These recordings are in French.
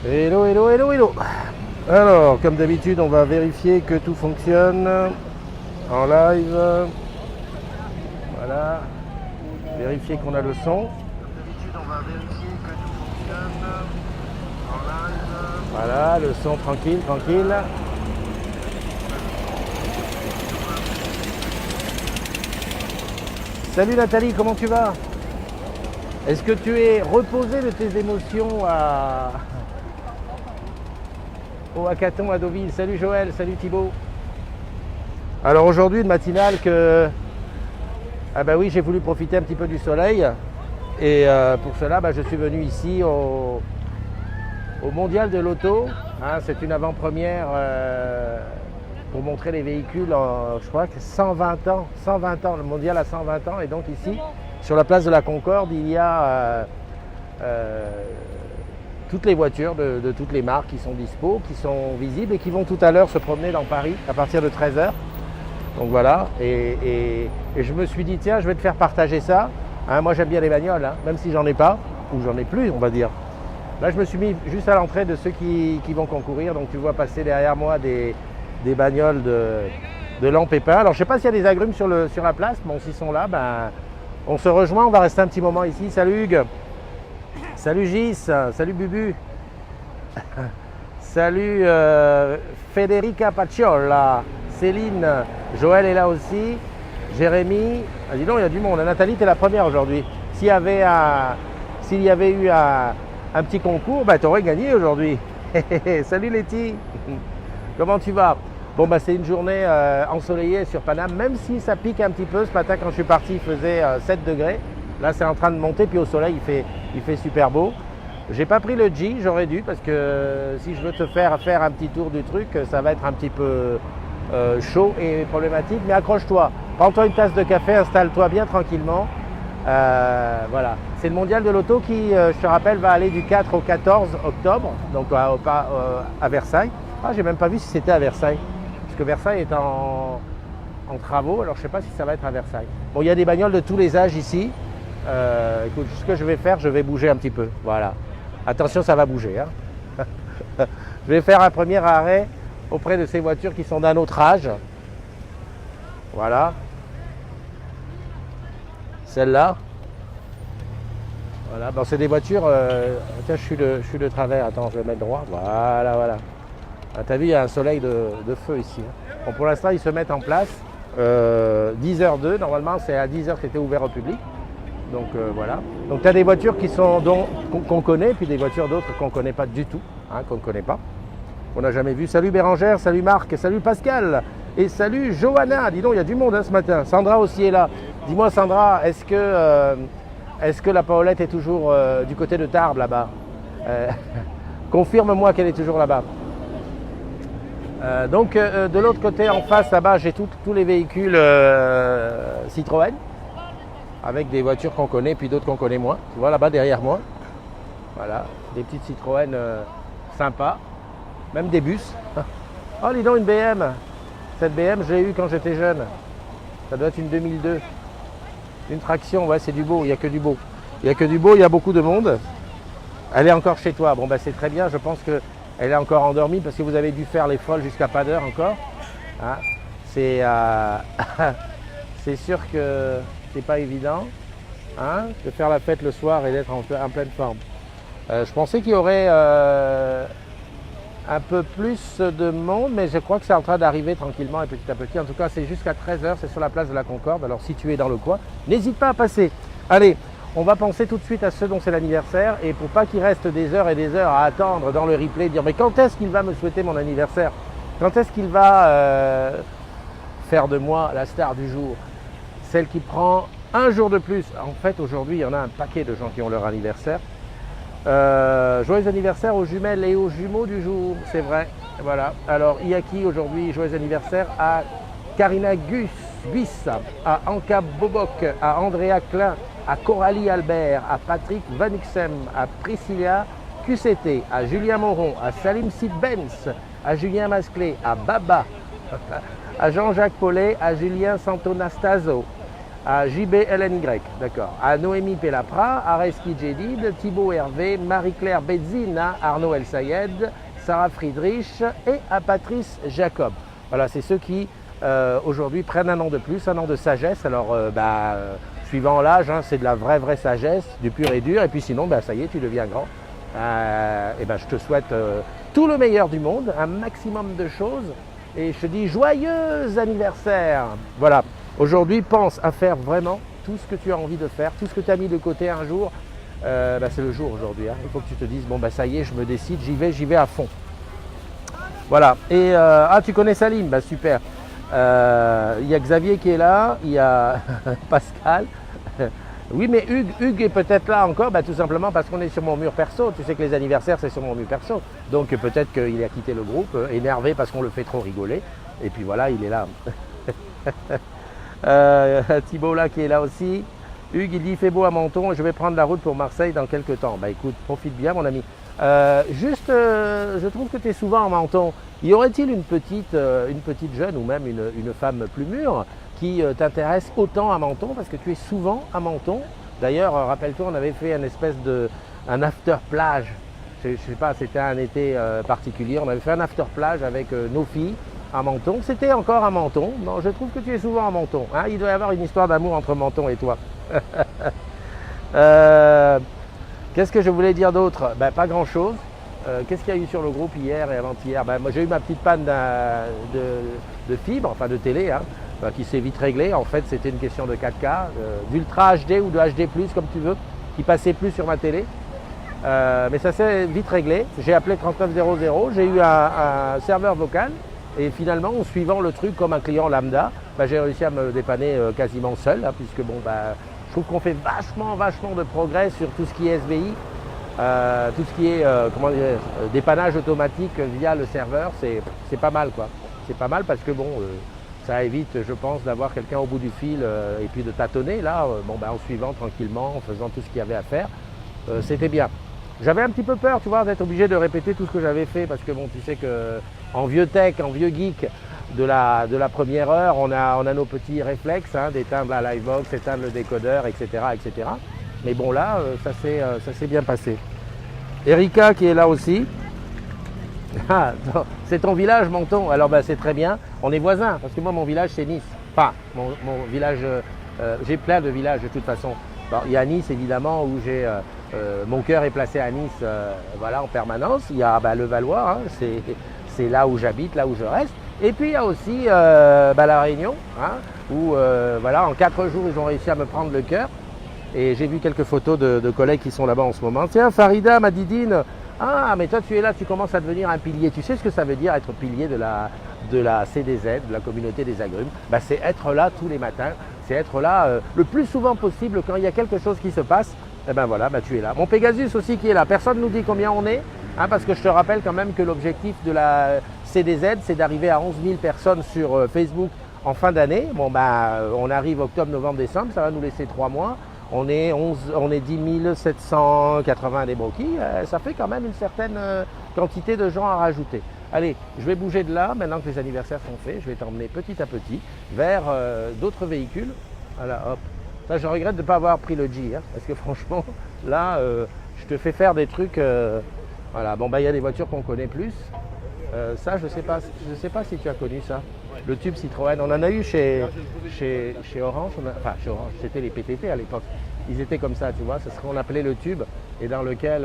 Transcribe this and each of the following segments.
Hello, hello, hello, hello. Alors, comme d'habitude, on va vérifier que tout fonctionne en live. Voilà. Vérifier qu'on a le son. Comme d'habitude, on va vérifier que tout fonctionne en live. Voilà, le son tranquille, tranquille. Salut Nathalie, comment tu vas? Est-ce que tu es reposé de tes émotions au hackathon à Deauville? Salut Joël, salut Thibaut. Alors aujourd'hui, une matinale que... Ah bah oui, j'ai voulu profiter un petit peu du soleil. Et pour cela, je suis venu ici au Mondial de l'Auto. Hein, c'est une avant-première pour montrer les véhicules, je crois que 120 ans. 120 ans, le Mondial a 120 ans. Et donc ici, sur la place de la Concorde, il y a toutes les voitures de toutes les marques qui sont dispo, qui sont visibles et qui vont tout à l'heure se promener dans Paris à partir de 13h. Donc voilà, et je me suis dit, tiens, je vais te faire partager ça. Hein, moi j'aime bien les bagnoles, hein, même si j'en ai pas, ou j'en ai plus, on va dire. Là je me suis mis juste à l'entrée de ceux qui vont concourir. Donc tu vois passer derrière moi des bagnoles de lampes et pain. Alors je sais pas s'il y a des agrumes sur la place. Bon, s'ils sont là, on se rejoint, on va rester un petit moment ici. Salut Hugues. Salut Gis, salut Bubu. Salut Federica Pacciola, Céline, Joël est là aussi, Jérémy. Ah, dis donc, il y a du monde. Nathalie, tu es la première aujourd'hui. S'il y avait eu un petit concours, tu aurais gagné aujourd'hui. Salut Letty, comment tu vas? Bon, c'est une journée ensoleillée sur Paname, même si ça pique un petit peu. Ce matin, quand je suis parti, il faisait 7 degrés. Là, c'est en train de monter, puis au soleil, il fait super beau. J'ai pas pris le G, j'aurais dû, parce que si je veux te faire un petit tour du truc, ça va être un petit peu chaud et problématique. Mais accroche-toi, prends-toi une tasse de café, installe-toi bien tranquillement. Voilà, c'est le Mondial de l'Auto qui, je te rappelle, va aller du 4 au 14 octobre, donc à Versailles. Ah, j'ai même pas vu si c'était à Versailles, parce que Versailles est en travaux, alors je sais pas si ça va être à Versailles. Bon, il y a des bagnoles de tous les âges ici. Écoute, ce que je vais faire, je vais bouger un petit peu. Voilà. Attention, ça va bouger. Hein. Je vais faire un premier arrêt auprès de ces voitures qui sont d'un autre âge. Voilà. Celle-là. Voilà. Bon, c'est des voitures. Tiens, je suis de travers. Attends, je vais mettre droit. Voilà, voilà. Ah, t'as vu, il y a un soleil de feu ici. Hein. Bon, pour l'instant, ils se mettent en place. 10h02. Normalement, c'est à 10h que c'était ouvert au public. Donc voilà. Donc tu as des voitures qu'on connaît, puis des voitures d'autres qu'on ne connaît pas du tout, hein, qu'on ne connaît pas, qu'on n'a jamais vu. Salut Bérangère, salut Marc, salut Pascal, et salut Johanna. Dis donc, il y a du monde hein, ce matin. Sandra aussi est là. Dis-moi Sandra, est-ce que la Paolette est toujours du côté de Tarbes là-bas? Confirme-moi qu'elle est toujours là-bas. Donc de l'autre côté, en face là-bas, j'ai tous les véhicules Citroën, avec des voitures qu'on connaît, puis d'autres qu'on connaît moins. Tu vois là-bas derrière moi, voilà, des petites Citroën sympas, même des bus. Oh, dis donc, une BM. Cette BM, je l'ai eue quand j'étais jeune. Ça doit être une 2002. Une traction, ouais, c'est du beau, il n'y a que du beau. Il n'y a que du beau, il y a beaucoup de monde. Elle est encore chez toi. Bon, c'est très bien, je pense qu'elle est encore endormie parce que vous avez dû faire les folles jusqu'à pas d'heure encore. Hein, c'est sûr que c'est pas évident hein, de faire la fête le soir et d'être en pleine forme. Je pensais qu'il y aurait un peu plus de monde, mais je crois que c'est en train d'arriver tranquillement et petit à petit. En tout cas, c'est jusqu'à 13h, c'est sur la place de la Concorde. Alors si tu es dans le coin, n'hésite pas à passer. Allez, on va penser tout de suite à ceux dont c'est l'anniversaire. Et pour pas qu'il reste des heures et des heures à attendre dans le replay, dire mais quand est-ce qu'il va me souhaiter mon anniversaire? Quand est-ce qu'il va faire de moi la star du jour? Celle qui prend un jour de plus. En fait, aujourd'hui, il y en a un paquet de gens qui ont leur anniversaire. Joyeux anniversaire aux jumelles et aux jumeaux du jour, c'est vrai. Voilà. Alors, il y a qui aujourd'hui? Joyeux anniversaire à Karina Guis, à Anka Bobok, à Andrea Klein, à Coralie Albert, à Patrick Vanuxem, à Priscilla QCT, à Julien Moron, à Salim Sid-Benz, à Julien Masclé, à Baba, à Jean-Jacques Paulet, à Julien Santonastaso, à JBLNY, d'accord. À Noémie Pellapra, Areski Jedid, Thibaut Hervé, Marie-Claire Bedzina, Arnaud El Sayed, Sarah Friedrich et à Patrice Jacob. Voilà, c'est ceux qui aujourd'hui prennent un an de plus, un an de sagesse. Alors, suivant l'âge, hein, c'est de la vraie sagesse, du pur et dur. Et puis sinon, ça y est, tu deviens grand. Je te souhaite tout le meilleur du monde, un maximum de choses. Et je te dis joyeux anniversaire. Voilà, aujourd'hui, pense à faire vraiment tout ce que tu as envie de faire, tout ce que tu as mis de côté un jour. C'est le jour aujourd'hui. Hein. Il faut que tu te dises, ça y est, je me décide, j'y vais à fond. Voilà. Et tu connais Salim, super. Il y a Xavier qui est là, il y a Pascal. Oui, mais Hugues est peut-être là encore, tout simplement parce qu'on est sur mon mur perso. Tu sais que les anniversaires, c'est sur mon mur perso. Donc peut-être qu'il a quitté le groupe, énervé parce qu'on le fait trop rigoler. Et puis voilà, il est là. Thibault là qui est là aussi. Hugues, il dit, il fait beau à Menton, je vais prendre la route pour Marseille dans quelques temps. Écoute, profite bien mon ami. Je trouve que tu es souvent à Menton. Y aurait-il une petite jeune ou même une femme plus mûre qui t'intéresse autant à Menton parce que tu es souvent à Menton. D'ailleurs, rappelle-toi, on avait fait un after plage. Je ne sais pas, c'était un été particulier. On avait fait un after plage avec nos filles à Menton. C'était encore à Menton. Non, je trouve que tu es souvent à Menton. Hein, il doit y avoir une histoire d'amour entre Menton et toi. Qu'est-ce que je voulais dire d'autre? Pas grand-chose. Qu'est-ce qu'il y a eu sur le groupe hier et avant-hier? Moi, j'ai eu ma petite panne de fibre, enfin de télé, hein, qui s'est vite réglée. En fait, c'était une question de 4K, d'Ultra HD ou de HD+, comme tu veux, qui passait plus sur ma télé. Mais ça s'est vite réglé. J'ai appelé 3900, j'ai eu un serveur vocal. Et finalement, en suivant le truc comme un client lambda, j'ai réussi à me dépanner quasiment seul, hein, puisque je trouve qu'on fait vachement de progrès sur tout ce qui est SBI, tout ce qui est dépannage automatique via le serveur, c'est pas mal quoi. C'est pas mal parce que ça évite, je pense, d'avoir quelqu'un au bout du fil et puis de tâtonner là, en suivant tranquillement, en faisant tout ce qu'il y avait à faire. C'était bien. J'avais un petit peu peur, tu vois, d'être obligé de répéter tout ce que j'avais fait parce que tu sais que en vieux tech, en vieux geek de la première heure, on a nos petits réflexes, hein, d'éteindre la livebox, éteindre le décodeur, etc., etc. Mais là, ça s'est bien passé. Erika qui est là aussi. Ah, c'est ton village, Menton. Alors c'est très bien. On est voisins parce que moi, mon village, c'est Nice. Enfin, mon village, j'ai plein de villages de toute façon. Il y a Nice évidemment où mon cœur est placé à Nice en permanence. Il y a le Valois, hein, c'est là où j'habite, là où je reste. Et puis il y a aussi la Réunion, hein, où en 4 jours ils ont réussi à me prendre le cœur. Et j'ai vu quelques photos de collègues qui sont là-bas en ce moment. Tiens, Farida, ma didine, ah mais toi tu es là, tu commences à devenir un pilier. Tu sais ce que ça veut dire être pilier de la CDZ, de la communauté des agrumes? C'est être là tous les matins, c'est être là le plus souvent possible quand il y a quelque chose qui se passe. Tu es là. Mon Pegasus aussi qui est là. Personne ne nous dit combien on est, hein, parce que je te rappelle quand même que l'objectif de la CDZ, c'est d'arriver à 11 000 personnes sur Facebook en fin d'année. On arrive octobre, novembre, décembre, ça va nous laisser 3 mois. On est 10 780 des broquis. Ça fait quand même une certaine quantité de gens à rajouter. Allez, je vais bouger de là, maintenant que les anniversaires sont faits, je vais t'emmener petit à petit vers d'autres véhicules. Voilà, hop. Ça, je regrette de ne pas avoir pris le G, hein, parce que franchement, là, je te fais faire des trucs. Voilà, il y a des voitures qu'on connaît plus. Ça, je sais pas si tu as connu ça. Le tube Citroën, on en a eu chez Orange, chez Orange, c'était les PTT à l'époque. Ils étaient comme ça, tu vois, c'est ce qu'on appelait le tube, et dans lequel,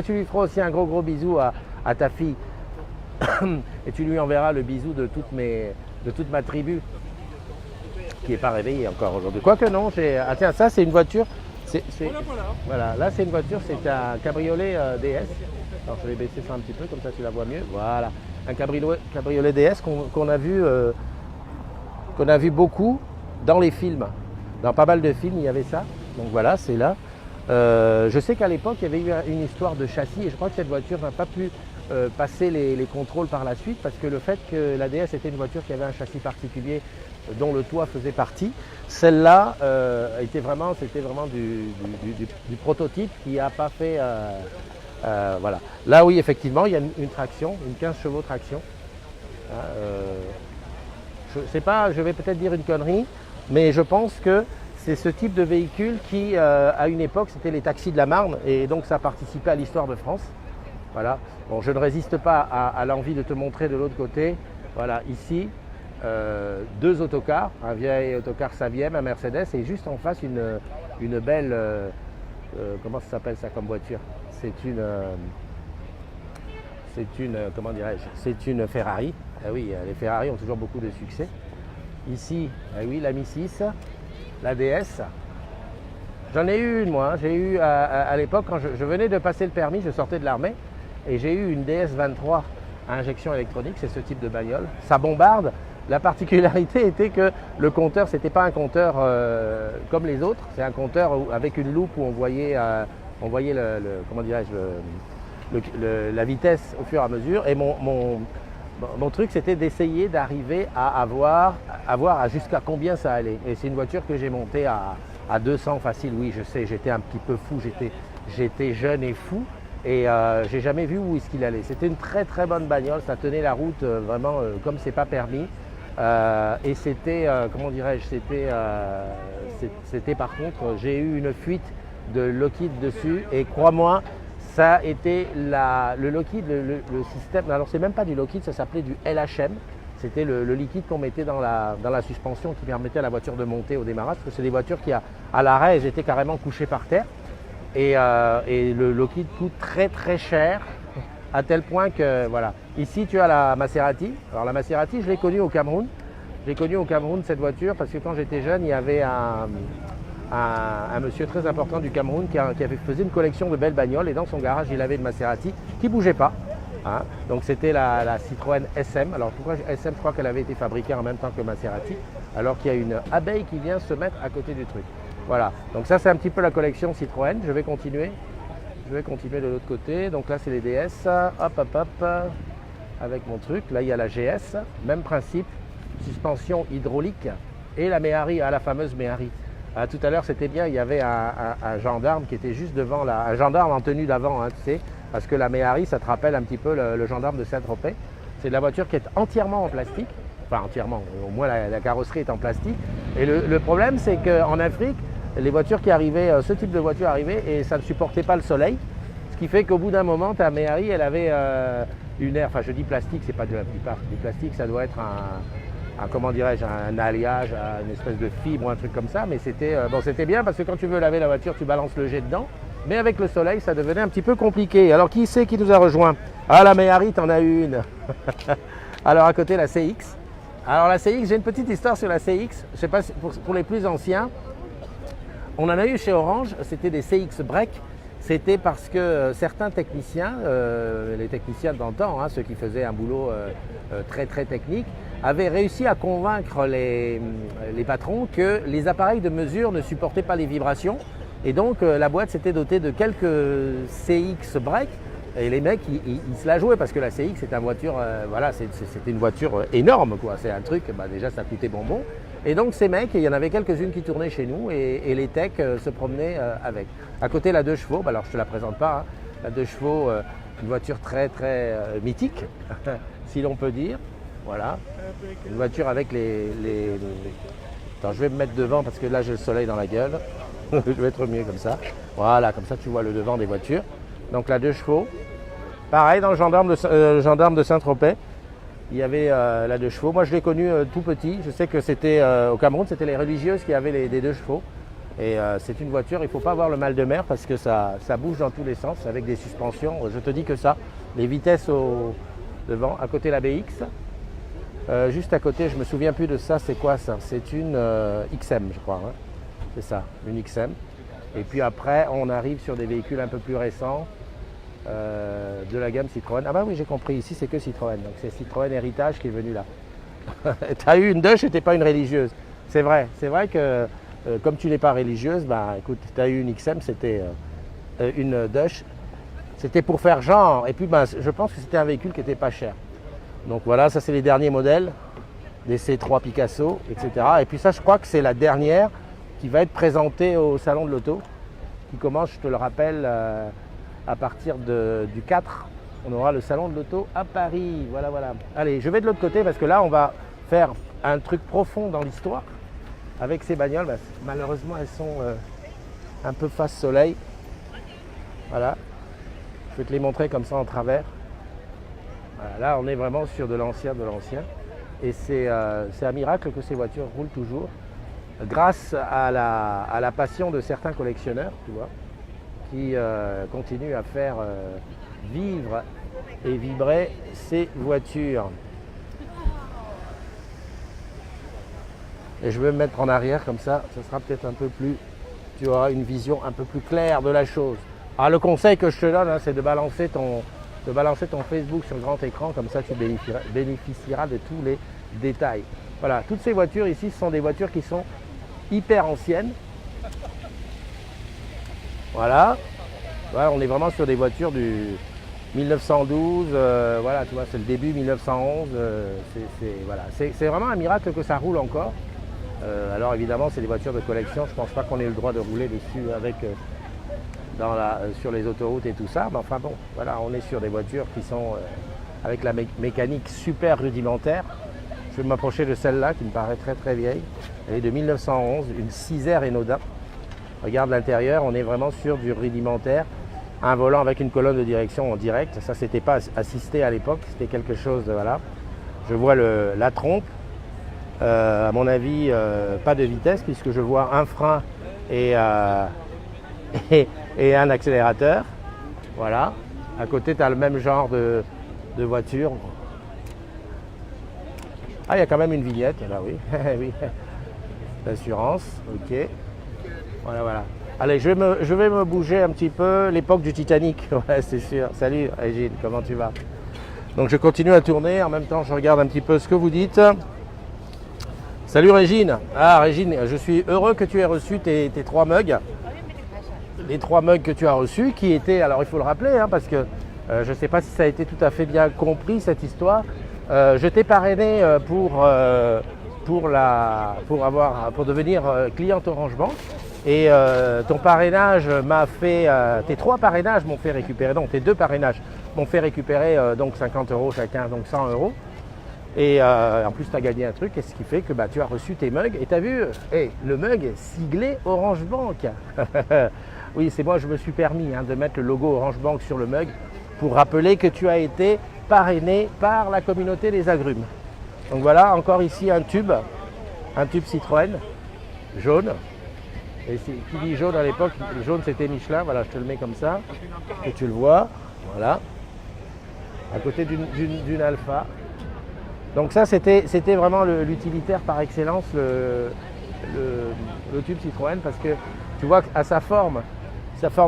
tu lui feras aussi un gros bisou à ta fille, et tu lui enverras le bisou de toute ma tribu, qui n'est pas réveillée encore aujourd'hui. Quoique non, ah tiens, ça c'est une voiture, voilà, là c'est une voiture, c'est un cabriolet DS. Alors je vais baisser ça un petit peu, comme ça tu la vois mieux. Voilà, un cabriolet DS qu'on a vu beaucoup dans les films. Dans pas mal de films, il y avait ça. Donc voilà, c'est là. Je sais qu'à l'époque, il y avait eu une histoire de châssis et je crois que cette voiture n'a pas pu passer les contrôles par la suite parce que le fait que la DS était une voiture qui avait un châssis particulier dont le toit faisait partie, celle-là c'était vraiment du prototype qui n'a pas fait... voilà. Là oui, effectivement, il y a une traction, une 15 chevaux traction. Je sais pas, je vais peut-être dire une connerie, mais je pense que c'est ce type de véhicule qui, à une époque, c'était les taxis de la Marne et donc ça participait à l'histoire de France. Voilà. Bon, je ne résiste pas à l'envie de te montrer de l'autre côté. Voilà, ici, deux autocars, un vieil autocar Saviem, un Mercedes et juste en face une belle, comment ça s'appelle ça comme voiture? C'est une, comment dirais-je, c'est une Ferrari. Ah oui, les Ferrari ont toujours beaucoup de succès. Ici, ah oui, la Mi 6, la DS. J'en ai eu une moi, j'ai eu à l'époque quand je venais de passer le permis, je sortais de l'armée et j'ai eu une DS 23 à injection électronique, c'est ce type de bagnole. Ça bombarde. La particularité était que le compteur, c'était pas un compteur comme les autres, c'est un compteur avec une loupe où on voyait comment dirais-je, la vitesse au fur et à mesure. Et mon truc, c'était d'essayer d'arriver à voir jusqu'à combien ça allait. Et c'est une voiture que j'ai montée à 200 facile. Oui, je sais, j'étais un petit peu fou, j'étais jeune et fou. Et j'ai jamais vu où est-ce qu'il allait. C'était une très très bonne bagnole, ça tenait la route vraiment comme c'est pas permis. Et c'était, comment dirais-je, c'était par contre, j'ai eu une fuite de Lockheed dessus et crois-moi, ça a été le Lockheed, le système, alors c'est même pas du Lockheed, ça s'appelait du LHM. C'était le liquide qu'on mettait dans la suspension qui permettait à la voiture de monter au démarrage, parce que c'est des voitures qui à l'arrêt, elles étaient carrément couchées par terre. Et le Lockheed coûte très très cher, à tel point que voilà. Ici tu as la Maserati. Alors la Maserati, je l'ai connue au Cameroun. J'ai connu au Cameroun cette voiture parce que quand j'étais jeune, il y avait un monsieur très important du Cameroun qui faisait une collection de belles bagnoles et dans son garage il avait une Maserati qui ne bougeait pas. Hein. Donc c'était la Citroën SM. Alors pourquoi SM? Je crois qu'elle avait été fabriquée en même temps que Maserati, alors qu'il y a une abeille qui vient se mettre à côté du truc. Voilà, donc ça c'est un petit peu la collection Citroën. Je vais continuer de l'autre côté. Donc là c'est les DS, hop, avec mon truc. Là il y a la GS, même principe, suspension hydraulique et la Méhari, la fameuse Méhari. Tout à l'heure c'était bien, il y avait un gendarme qui était juste devant, un gendarme en tenue d'avant, hein, tu sais, parce que la Méhari ça te rappelle un petit peu le gendarme de Saint-Tropez. C'est de la voiture qui est entièrement en plastique, enfin entièrement, au moins la carrosserie est en plastique. Et le problème c'est qu'en Afrique, les voitures qui arrivaient, ce type de voiture arrivait et ça ne supportait pas le soleil. Ce qui fait qu'au bout d'un moment, ta Méhari, elle avait une aire, enfin je dis plastique, c'est pas du plastique, ça doit être comment dirais-je, un alliage, une espèce de fibre ou un truc comme ça. Mais c'était c'était bien parce que quand tu veux laver la voiture, tu balances le jet dedans. Mais avec le soleil, ça devenait un petit peu compliqué. Alors qui c'est qui nous a rejoint? Ah, la Méhari, t'en as une. Alors à côté, la CX. Alors la CX, j'ai une petite histoire sur la CX. Je sais pas, pour les plus anciens, on en a eu chez Orange, c'était des CX Break. C'était parce que certains techniciens, les techniciens d'antan, hein, ceux qui faisaient un boulot très très technique, avaient réussi à convaincre les patrons que les appareils de mesure ne supportaient pas les vibrations. Et donc la boîte s'était dotée de quelques CX Break. Et les mecs, ils se la jouaient parce que la CX, c'est une voiture, voilà, c'était une voiture énorme, quoi. C'est un truc, déjà ça coûtait bonbon. Et donc ces mecs, il y en avait quelques-unes qui tournaient chez nous et les techs se promenaient avec. À côté, la 2 chevaux, alors je ne te la présente pas, hein. La 2 chevaux, une voiture très très mythique, si l'on peut dire. Voilà, une voiture avec Attends, je vais me mettre devant parce que là j'ai le soleil dans la gueule. Je vais être mieux comme ça. Voilà, comme ça tu vois le devant des voitures. Donc la 2 chevaux. Pareil dans le gendarme de Saint-Tropez. Il y avait la 2 chevaux. Moi je l'ai connu tout petit. Je sais que c'était au Cameroun, c'était les religieuses qui avaient des 2 chevaux. Et c'est une voiture, il ne faut pas avoir le mal de mer parce que ça bouge dans tous les sens avec des suspensions. Je te dis que ça. Les vitesses devant, à côté la BX. Juste à côté, je ne me souviens plus de ça, c'est quoi ça? C'est une XM, je crois. Hein. C'est ça, une XM. Et puis après, on arrive sur des véhicules un peu plus récents de la gamme Citroën. Ah bah oui, j'ai compris, ici c'est que Citroën. Donc c'est Citroën Héritage qui est venu là. Tu as eu une Dush et tu n'es pas une religieuse. C'est vrai que comme tu n'es pas religieuse, bah écoute, tu as eu une XM, c'était une Dush. C'était pour faire genre. Et puis je pense que c'était un véhicule qui n'était pas cher. Donc voilà, ça c'est les derniers modèles, des C3 Picasso, etc. Et puis ça, je crois que c'est la dernière qui va être présentée au Salon de l'Auto, qui commence, je te le rappelle, à partir du 4. On aura le Salon de l'Auto à Paris. Voilà. Allez, je vais de l'autre côté parce que là, on va faire un truc profond dans l'histoire. avec ces bagnoles, bah, malheureusement elles sont un peu face soleil. Voilà, je vais te les montrer comme ça en travers. Voilà, là on est vraiment sur de l'ancien. Et c'est un miracle que ces voitures roulent toujours grâce à la passion de certains collectionneurs, tu vois, qui continuent à faire vivre et vibrer ces voitures. Et je vais me mettre en arrière comme ça sera peut-être un peu plus, tu auras une vision un peu plus claire de la chose. Alors le conseil que je te donne, hein, c'est de balancer ton Facebook sur grand écran, comme ça tu bénéficieras de tous les détails. Voilà, toutes ces voitures ici, ce sont des voitures qui sont hyper anciennes. Voilà, on est vraiment sur des voitures du 1912, voilà, tu vois, c'est le début 1911, voilà. C'est vraiment un miracle que ça roule encore. Alors évidemment, c'est des voitures de collection, je ne pense pas qu'on ait le droit de rouler dessus avec, sur les autoroutes et tout ça, mais enfin bon, voilà, on est sur des voitures qui sont avec la mécanique super rudimentaire. Je vais m'approcher de celle-là qui me paraît très très vieille. Elle est de 1911, une 6R Enoda. Regarde l'intérieur, on est vraiment sur du rudimentaire. Un volant avec une colonne de direction en direct, ça c'était pas assisté à l'époque, c'était quelque chose de, voilà. Je vois la trompe, à mon avis pas de vitesse puisque je vois un frein et un accélérateur. Voilà, à côté tu as le même genre de voiture. Ah, il y a quand même une vignette, là oui, oui. L'assurance, ok. Voilà. Allez, je vais me bouger un petit peu, l'époque du Titanic, ouais, c'est sûr. Salut Régine, comment tu vas? Donc je continue à tourner, en même temps je regarde un petit peu ce que vous dites. Salut Régine. Ah Régine, je suis heureux que tu aies reçu tes 3 mugs. Les 3 mugs que tu as reçus, qui étaient, alors il faut le rappeler, hein, parce que je ne sais pas si ça a été tout à fait bien compris cette histoire. Je t'ai parrainé pour devenir cliente Orange Bank. Et ton parrainage m'a fait, tes 3 parrainages m'ont fait récupérer, donc tes 2 parrainages m'ont fait récupérer donc 50 € chacun, donc 100 €. Et en plus tu as gagné un truc, et ce qui fait que bah, tu as reçu tes mugs, et tu as vu, le mug est siglé Orange Bank. Oui, c'est moi, je me suis permis de mettre le logo Orange Bank sur le mug pour rappeler que tu as été parrainé par la communauté des agrumes. Donc voilà, encore ici un tube Citroën jaune. Et qui dit jaune à l'époque, jaune c'était Michelin, voilà, je te le mets comme ça, que tu le vois, voilà, à côté d'une Alpha. Donc ça c'était vraiment l'utilitaire par excellence, le tube Citroën, parce que tu vois qu'à sa forme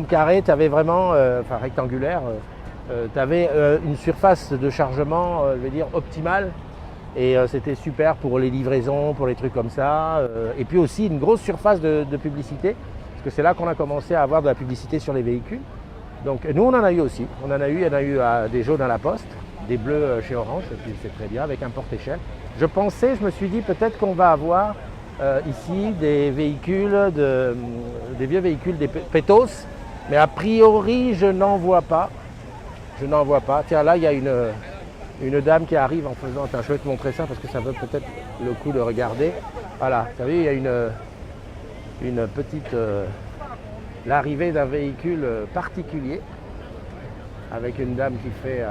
carrée, tu avais vraiment, enfin rectangulaire, tu avais une surface de chargement, je vais dire, optimale. Et c'était super pour les livraisons, pour les trucs comme ça. Et puis aussi une grosse surface de publicité, parce que c'est là qu'on a commencé à avoir de la publicité sur les véhicules. Donc nous on en a eu aussi. Il y en a eu des jaunes à la poste, des bleus chez Orange, et puis c'est très bien, avec un porte-échelle. Je me suis dit peut-être qu'on va avoir ici des véhicules, des vieux véhicules, des Pétos, mais a priori je n'en vois pas. Tiens, là il y a une dame qui arrive en faisant, attends, je vais te montrer ça parce que ça vaut peut-être le coup de regarder. Voilà, vous savez, il y a une petite, l'arrivée d'un véhicule particulier avec une dame qui fait,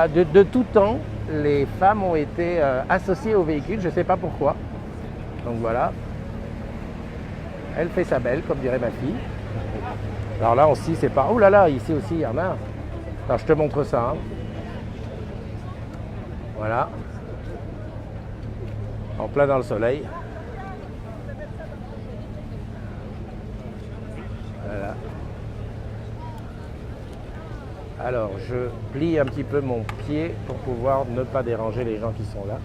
de tout temps, les femmes ont été associées au véhicule, je ne sais pas pourquoi. Donc voilà, elle fait sa belle, comme dirait ma fille. Alors là aussi, c'est pas, oh là là, ici aussi il y en a. Alors je te montre ça. Voilà. En plein dans le soleil. Voilà. Alors je plie un petit peu mon pied pour pouvoir ne pas déranger les gens qui sont là.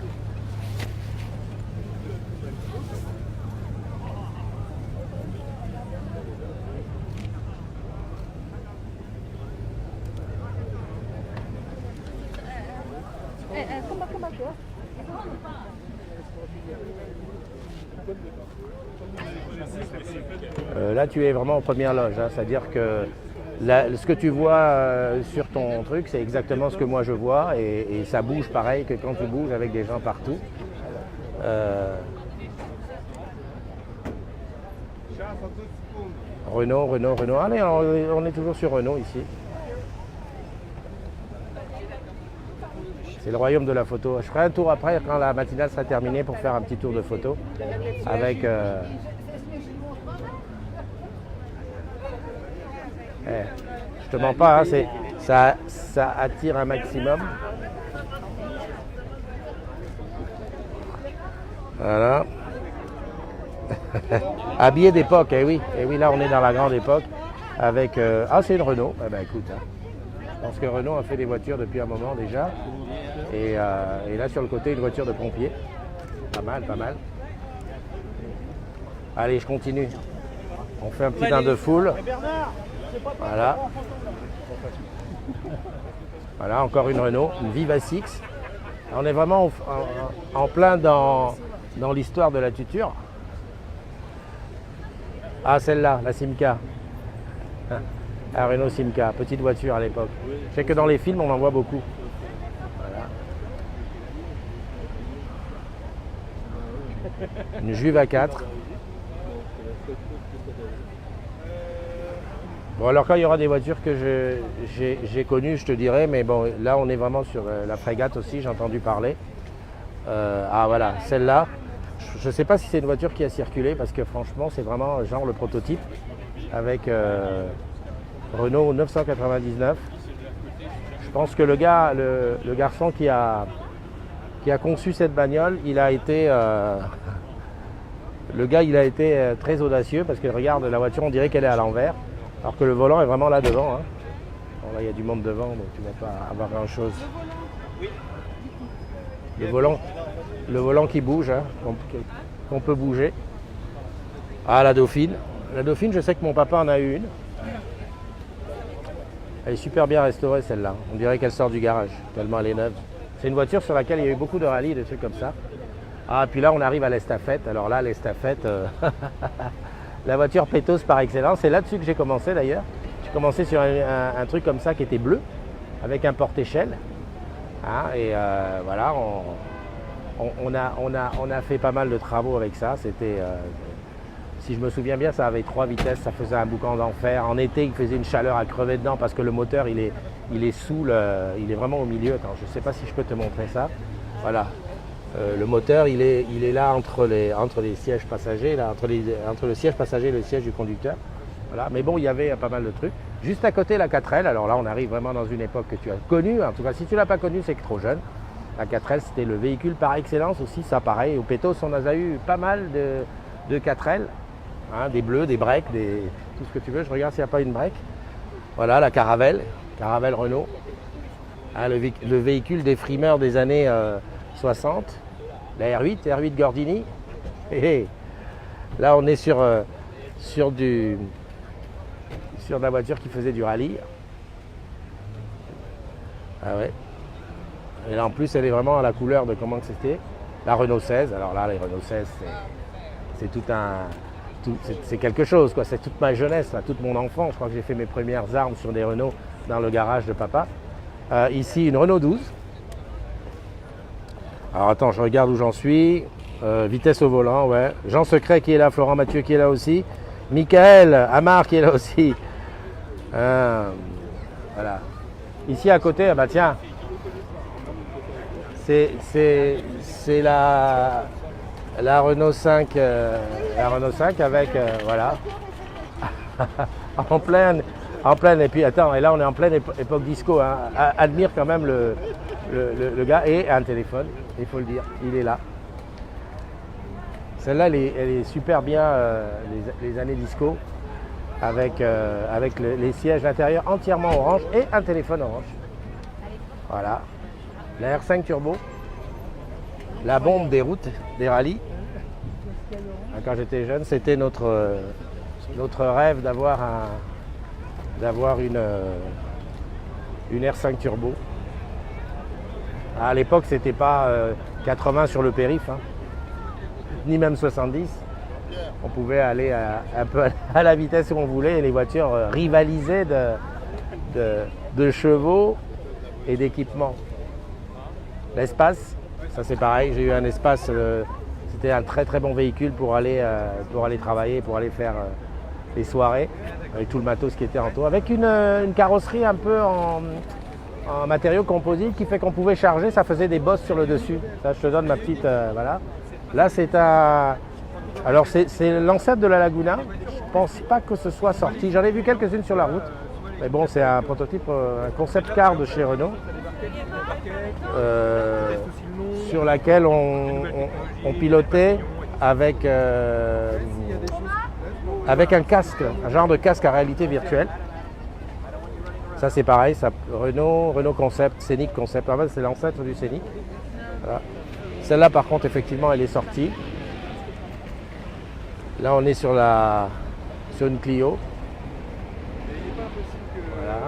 Là tu es vraiment en première loge, c'est-à-dire que ce que tu vois sur ton truc, c'est exactement ce que moi je vois, et ça bouge pareil que quand tu bouges avec des gens partout. Renault. Allez, on est toujours sur Renault ici. C'est le royaume de la photo. Je ferai un tour après quand la matinale sera terminée pour faire un petit tour de photo avec. Je te mens pas, hein, ça attire un maximum. Voilà. Habillé d'époque, eh oui, là on est dans la grande époque avec. C'est une Renault. Eh ben écoute, hein. Je pense que Renault a fait des voitures depuis un moment déjà. Et là sur le côté, une voiture de pompier. Pas mal. Allez, je continue. On fait un petit bain de foule. Voilà. Voilà, encore une Renault, une Viva Six. On est vraiment en plein dans l'histoire de la tuture. Ah, celle-là, la Simca. La Renault Simca, petite voiture à l'époque. Je sais que dans les films, on en voit beaucoup. Voilà. Une Juve A4. Bon, alors quand il y aura des voitures que j'ai connues, je te dirai, mais bon, là on est vraiment sur la Frégate aussi, j'ai entendu parler. Voilà, celle-là, je ne sais pas si c'est une voiture qui a circulé, parce que franchement, c'est vraiment genre le prototype, avec Renault 999. Je pense que le garçon qui a conçu cette bagnole, il a été très audacieux, parce que regarde, la voiture, on dirait qu'elle est à l'envers. Alors que le volant est vraiment là devant. Hein. Bon, là, il y a du monde devant, donc tu ne vas pas avoir grand-chose. Le volant qui bouge, hein, qu'on peut bouger. Ah, la Dauphine. La Dauphine, je sais que mon papa en a eu une. Elle est super bien restaurée, celle-là. On dirait qu'elle sort du garage, tellement elle est neuve. C'est une voiture sur laquelle il y a eu beaucoup de rallyes, des trucs comme ça. Ah, puis là, on arrive à l'estafette. Alors là, l'estafette... La voiture pétos par excellence, c'est là-dessus que j'ai commencé d'ailleurs. J'ai commencé sur un truc comme ça qui était bleu, avec un porte-échelle. Hein, et voilà, on a fait pas mal de travaux avec ça. C'était, si je me souviens bien, ça avait 3 vitesses, ça faisait un boucan d'enfer. En été, il faisait une chaleur à crever dedans parce que le moteur, il est sous il est vraiment au milieu. Attends, je ne sais pas si je peux te montrer ça. Voilà. Le moteur, il est là entre les sièges passagers, là, entre le siège passager et le siège du conducteur. Voilà. Mais bon, il y avait pas mal de trucs. Juste à côté, la 4L. Alors là, on arrive vraiment dans une époque que tu as connue. En tout cas, si tu ne l'as pas connue, c'est que trop jeune. La 4L, c'était le véhicule par excellence aussi. Ça, pareil. Au Pétos, on a eu pas mal de 4L. Hein, des bleus, des breaks, tout ce que tu veux. Je regarde s'il n'y a pas une break. Voilà, la Caravelle Renault. Hein, le véhicule des frimeurs des années 60. La R8 Gordini. Et là, on est sur de la voiture qui faisait du rallye. Ah ouais. Et là, en plus, elle est vraiment à la couleur de comment que c'était. La Renault 16. Alors là, les Renault 16, c'est quelque chose, quoi. C'est toute ma jeunesse, là, toute mon enfance. Je crois que j'ai fait mes premières armes sur des Renault dans le garage de papa. Ici, une Renault 12. Alors attends, je regarde où j'en suis. Vitesse au volant, ouais. Jean Secret qui est là, Florent Mathieu qui est là aussi. Michael Amar qui est là aussi. Voilà. Ici à côté, bah tiens. C'est la Renault 5. La Renault 5 avec, voilà. en pleine. Et puis attends, et là on est en pleine époque disco. Hein. Admire quand même le gars et un téléphone, il faut le dire, il est là. Celle-là, elle est super bien, les années disco, avec les sièges intérieurs entièrement orange et un téléphone orange. Voilà. La R5 Turbo, la bombe des routes, des rallyes. Quand j'étais jeune, c'était notre rêve d'avoir une R5 Turbo. À l'époque, c'était pas 80 sur le périph', hein, ni même 70. On pouvait aller un peu à la vitesse où on voulait et les voitures rivalisaient de chevaux et d'équipements. L'espace, ça c'est pareil, j'ai eu un espace c'était un très très bon véhicule pour aller travailler, pour aller faire les soirées, avec tout le matos qui était en toit, avec une carrosserie un peu en matériaux composites qui fait qu'on pouvait charger, ça faisait des bosses sur le dessus. Ça, je te donne ma petite... voilà. Là, c'est un... Alors, c'est l'ancêtre de la Laguna. Je ne pense pas que ce soit sorti. J'en ai vu quelques-unes sur la route. Mais bon, c'est un prototype, un concept car de chez Renault. Sur laquelle on pilotait avec un casque, un genre de casque à réalité virtuelle. Ça c'est pareil, ça, Renault Concept, Scénic Concept, en fait c'est l'ancêtre du Scénic. Voilà. Celle-là par contre effectivement elle est sortie. Là on est sur une Clio. Voilà.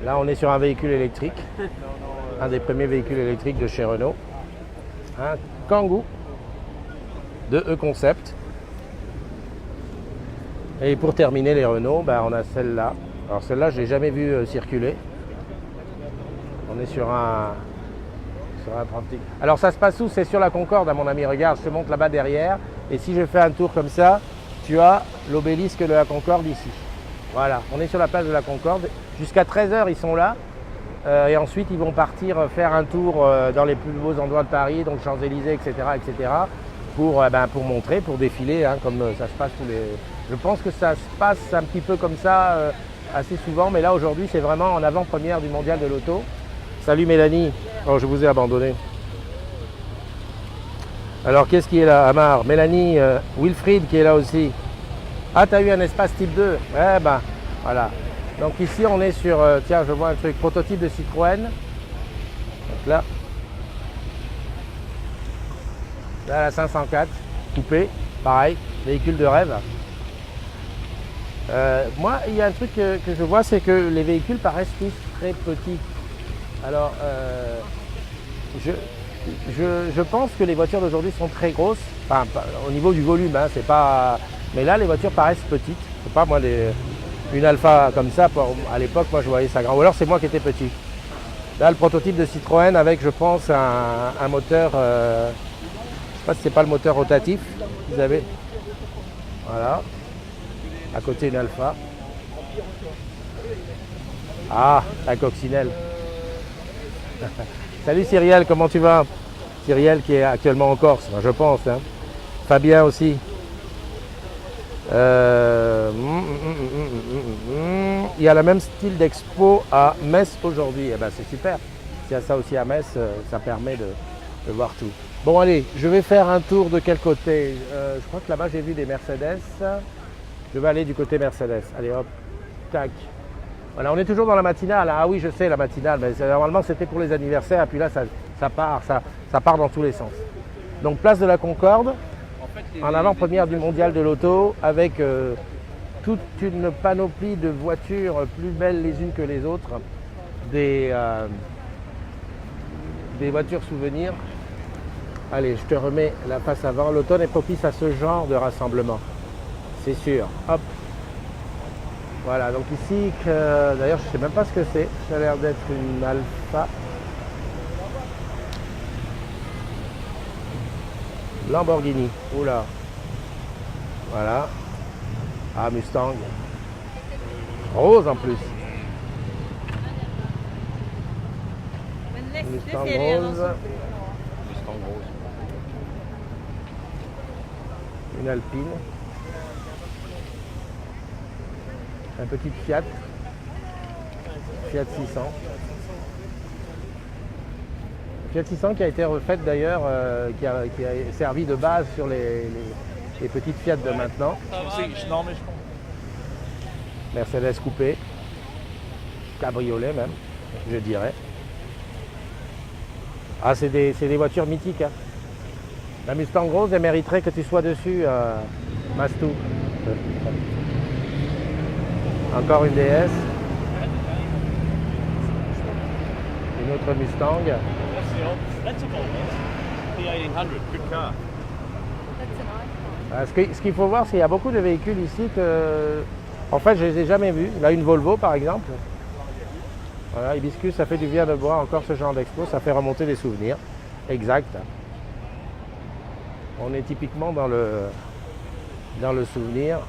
Là on est sur un véhicule électrique, un des premiers véhicules électriques de chez Renault. Un Kangoo de E-Concept. Et pour terminer les Renault, on a celle-là. Alors celle-là, je ne l'ai jamais vue circuler. On est sur un pratique. Alors ça se passe où? C'est sur la Concorde, mon ami. Regarde, je te montre là-bas derrière. Et si je fais un tour comme ça, tu as l'obélisque de la Concorde ici. Voilà, on est sur la place de la Concorde. Jusqu'à 13h, ils sont là. Et ensuite, ils vont partir faire un tour dans les plus beaux endroits de Paris, donc Champs-Élysées, etc., etc., pour montrer, pour défiler, hein, comme ça se passe tous les... Je pense que ça se passe un petit peu comme ça assez souvent, mais là, aujourd'hui, c'est vraiment en avant-première du Mondial de l'Auto. Salut Mélanie. Oh, je vous ai abandonné. Alors, qu'est-ce qui est là? Amar, Mélanie, Wilfried qui est là aussi. Ah, tu as eu un espace type 2. Eh ben, voilà. Donc ici, on est sur, tiens, je vois un truc, prototype de Citroën. Donc là, la 504, coupé, pareil, véhicule de rêve. Moi, il y a un truc que je vois, c'est que les véhicules paraissent tous très petits. Alors, je pense que les voitures d'aujourd'hui sont très grosses, enfin, au niveau du volume, hein, c'est pas... Mais là, les voitures paraissent petites. C'est pas moi, une Alpha comme ça, à l'époque, moi, je voyais ça grand. Ou alors, c'est moi qui étais petit. Là, le prototype de Citroën avec, je pense, un moteur... je ne sais pas si c'est pas le moteur rotatif qu'ils avaient. Voilà. À côté, une Alpha. Ah, la coccinelle. Salut Cyrielle, comment tu vas? Cyrielle qui est actuellement en Corse, je pense. Hein. Fabien aussi. Il y a le même style d'expo à Metz aujourd'hui. Eh ben, c'est super. S'il y a ça aussi à Metz, ça permet de voir tout. Bon allez, je vais faire un tour de quel côté? Je crois que là-bas j'ai vu des Mercedes. Je vais aller du côté Mercedes. Allez hop, tac. Voilà, on est toujours dans la matinale. Ah oui, je sais, la matinale. Mais normalement, c'était pour les anniversaires. Et puis là, ça part dans tous les sens. Donc, place de la Concorde, en avant-première du Mondial de l'Auto, avec toute une panoplie de voitures plus belles les unes que les autres. Des voitures souvenirs. Allez, je te remets la face avant. L'automne est propice à ce genre de rassemblement. C'est sûr. Hop. Voilà, donc ici, d'ailleurs je ne sais même pas ce que c'est, ça a l'air d'être une Alpha. Lamborghini, oula. Voilà. Ah, Mustang. Rose en plus. Mustang rose. Une Alpine. Un petit Fiat 600. Fiat 600 qui a été refaite d'ailleurs, qui a servi de base sur les petites Fiat de maintenant. Mercedes coupé, cabriolet même, je dirais. Ah, c'est des voitures mythiques. Hein. La Mustang rose, elle mériterait que tu sois dessus, Mastou. Encore une DS. Une autre Mustang. Ce qu'il faut voir, c'est qu'il y a beaucoup de véhicules ici que, en fait, je ne les ai jamais vus. Là, une Volvo, par exemple. Voilà, Hibiscus, ça fait du bien de voir encore ce genre d'expo. Ça fait remonter des souvenirs. Exact. On est typiquement dans le souvenir.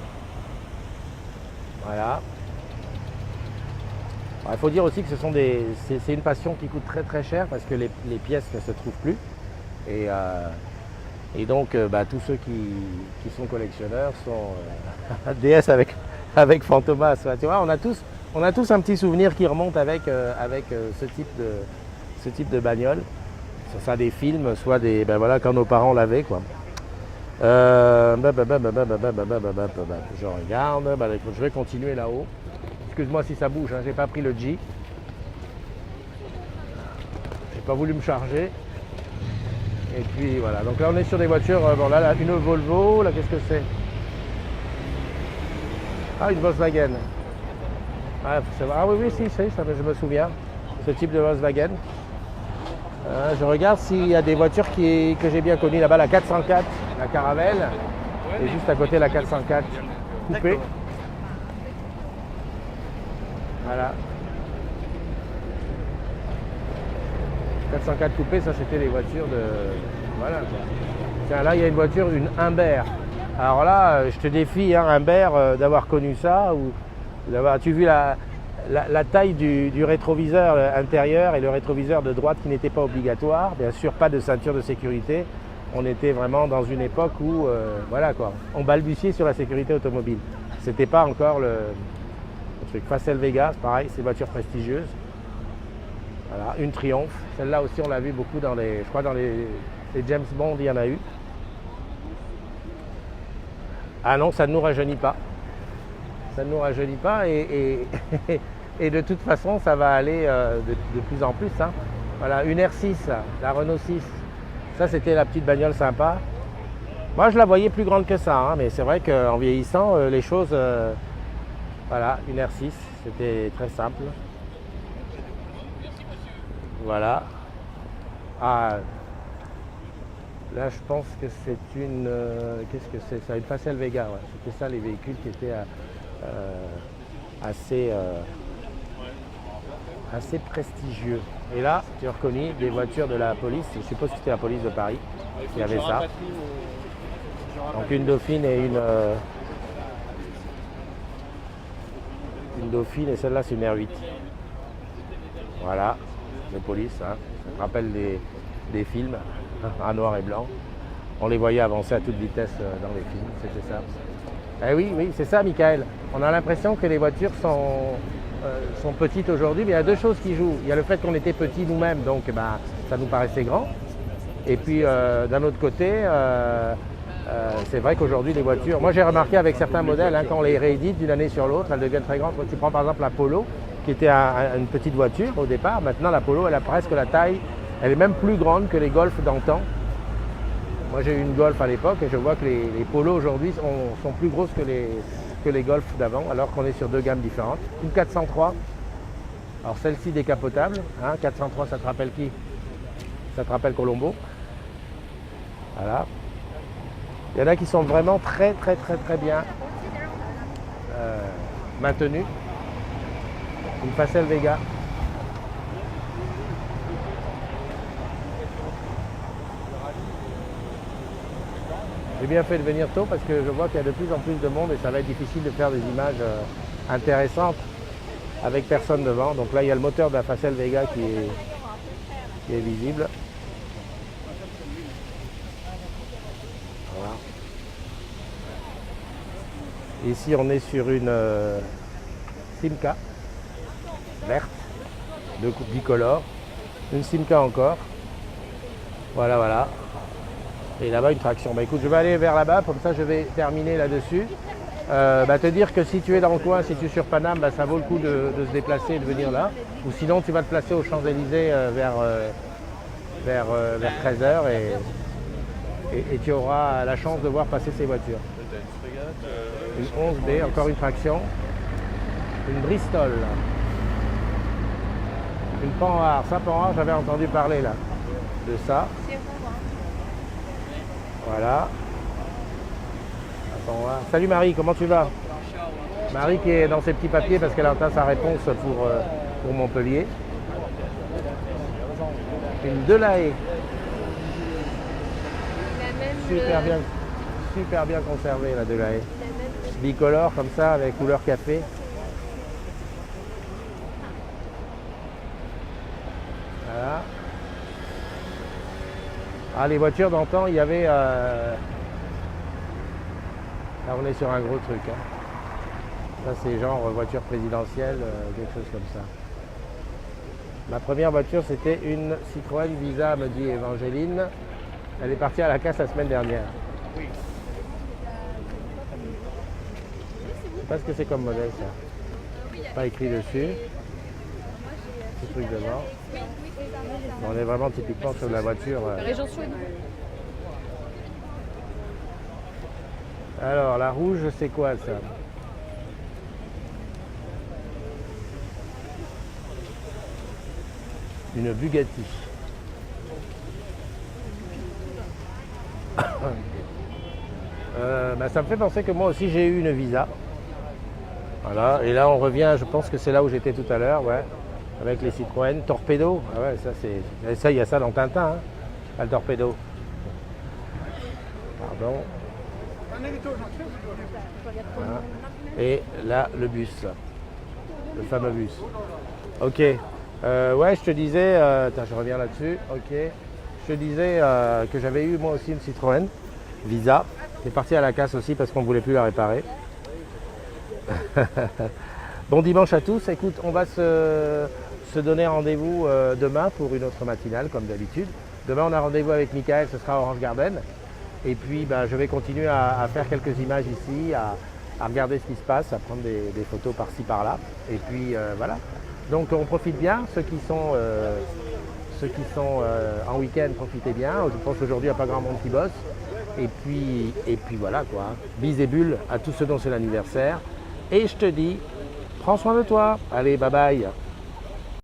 Voilà. Alors, il faut dire aussi que c'est une passion qui coûte très très cher parce que les pièces ne se trouvent plus. Et donc tous ceux qui sont collectionneurs sont DS avec Fantomas. Tu vois, on a tous un petit souvenir qui remonte avec ce type de bagnole. Soit des films, soit quand nos parents l'avaient quoi. Je regarde, je vais continuer là-haut. Excuse-moi si ça bouge, hein, j'ai pas pris le G. J'ai pas voulu me charger. Et puis voilà, donc là on est sur des voitures, là une Volvo, là qu'est-ce que c'est? Ah, une Volkswagen. Ah oui, si, ça, je me souviens, ce type de Volkswagen. Je regarde s'il y a des voitures que j'ai bien connues là-bas, la 404, la Caravelle, et juste à côté la 404 coupée. Voilà. 404 coupée, ça c'était les voitures de... Voilà. Tiens, là il y a une voiture, une Humbert. Alors là, je te défie, hein, Humbert, d'avoir connu ça, ou d'avoir... Tu as vu la taille du rétroviseur intérieur et le rétroviseur de droite qui n'était pas obligatoire. Bien sûr, pas de ceinture de sécurité. On était vraiment dans une époque où, voilà quoi, on balbutiait sur la sécurité automobile. C'était pas encore le truc. Facel Vega, pareil, c'est une voiture prestigieuse. Voilà, une Triumph. Celle-là aussi, on l'a vu beaucoup dans les, je crois dans les James Bond, il y en a eu. Ah non, ça ne nous rajeunit pas. Ça ne nous rajeunit pas et de toute façon, ça va aller de plus en plus. Hein. Voilà, une R6, la Renault 6. Ça, c'était la petite bagnole sympa. Moi, je la voyais plus grande que ça, hein, mais c'est vrai qu'en vieillissant, les choses... voilà, une R6, c'était très simple. Voilà. Ah, là, je pense que c'est une... qu'est-ce que c'est ça? Une Facel Vega, ouais. C'était ça, les véhicules qui étaient assez prestigieux. Et là, tu as reconnu des voitures de la police. Je suppose que c'était la police de Paris. Il y avait ça. Donc une Dauphine et une Dauphine et celle-là c'est une R8. Voilà, de police. Hein. Ça me rappelle des films en noir et blanc. On les voyait avancer à toute vitesse dans les films, c'était ça. Eh oui, c'est ça, Michael. On a l'impression que les voitures sont petites aujourd'hui, mais il y a deux choses qui jouent. Il y a le fait qu'on était petits nous-mêmes, donc ça nous paraissait grand. Et puis d'un autre côté, c'est vrai qu'aujourd'hui les voitures, moi j'ai remarqué avec certains modèles, hein, quand on les réédite d'une année sur l'autre, elles deviennent très grandes. Tu prends par exemple la Polo, qui était une petite voiture au départ. Maintenant la Polo, elle a presque la taille, elle est même plus grande que les Golf d'antan. Moi j'ai eu une Golf à l'époque et je vois que les Polos aujourd'hui sont plus grosses que les Golf d'avant, alors qu'on est sur deux gammes différentes. Une 403, alors celle-ci décapotable, hein, 403 ça te rappelle qui? Ça te rappelle Colombo. Voilà. Il y en a qui sont vraiment très bien maintenus. Une Facel Vega. J'ai bien fait de venir tôt parce que je vois qu'il y a de plus en plus de monde et ça va être difficile de faire des images intéressantes avec personne devant. Donc là, il y a le moteur de la Facel Vega qui est visible. Voilà. Ici, on est sur une Simca verte, de bicolore. Une Simca encore. Voilà. Et là-bas, une traction. Écoute, je vais aller vers là-bas, comme ça je vais terminer là-dessus. Te dire que si tu es dans le coin, si tu es sur Paname, ça vaut le coup de se déplacer et de venir là. Ou sinon, tu vas te placer aux Champs-Élysées vers 13h et tu auras la chance de voir passer ces voitures. Une 11B, encore une traction. Une Bristol. Une Panhard. Ça, Panhard, j'avais entendu parler là de ça. Voilà. Salut Marie, comment tu vas? Marie qui est dans ses petits papiers parce qu'elle attend sa réponse pour Montpellier. Une Delahaye. super bien conservé la Delahaye. Bicolore comme ça, avec couleur café. Voilà. Ah, les voitures d'antan, il y avait... Là, on est sur un gros truc. Hein. Ça, c'est genre voiture présidentielle, quelque chose comme ça. Ma première voiture, c'était une Citroën Visa, me dit Evangeline. Elle est partie à la casse la semaine dernière. Je sais pas ce que c'est comme modèle, ça. Pas écrit dessus. Ce truc devant. Bon, on est vraiment typiquement sur de la voiture. Alors, la rouge, c'est quoi ça? Une Bugatti. Ça me fait penser que moi aussi j'ai eu une Visa. Voilà, et là on revient, je pense que c'est là où j'étais tout à l'heure, ouais, avec les Citroën. Torpedo, ah ouais, ça c'est. Ça, il y a ça dans Tintin, hein, pas le Torpedo. Pardon. Voilà. Et là, le bus, le fameux bus. Ok. Ouais, je te disais, attends, je reviens là-dessus. Ok. Je te disais que j'avais eu moi aussi une Citroën Visa. qui est partie à la casse aussi parce qu'on ne voulait plus la réparer. Bon dimanche à tous. Écoute, on va se donner rendez-vous demain pour une autre matinale comme d'habitude. Demain, on a rendez-vous avec Michael, ce sera à Orange Garden. Et puis, je vais continuer à faire quelques images ici, à regarder ce qui se passe, à prendre des photos par-ci, par-là. Et puis, voilà. Donc, on profite bien. Ceux qui sont en week-end, profitez bien. Je pense qu'aujourd'hui, il n'y a pas grand monde qui bosse. Et puis voilà, quoi. Bis et bulles à tous ceux dont c'est l'anniversaire. Et je te dis, prends soin de toi. Allez, bye bye.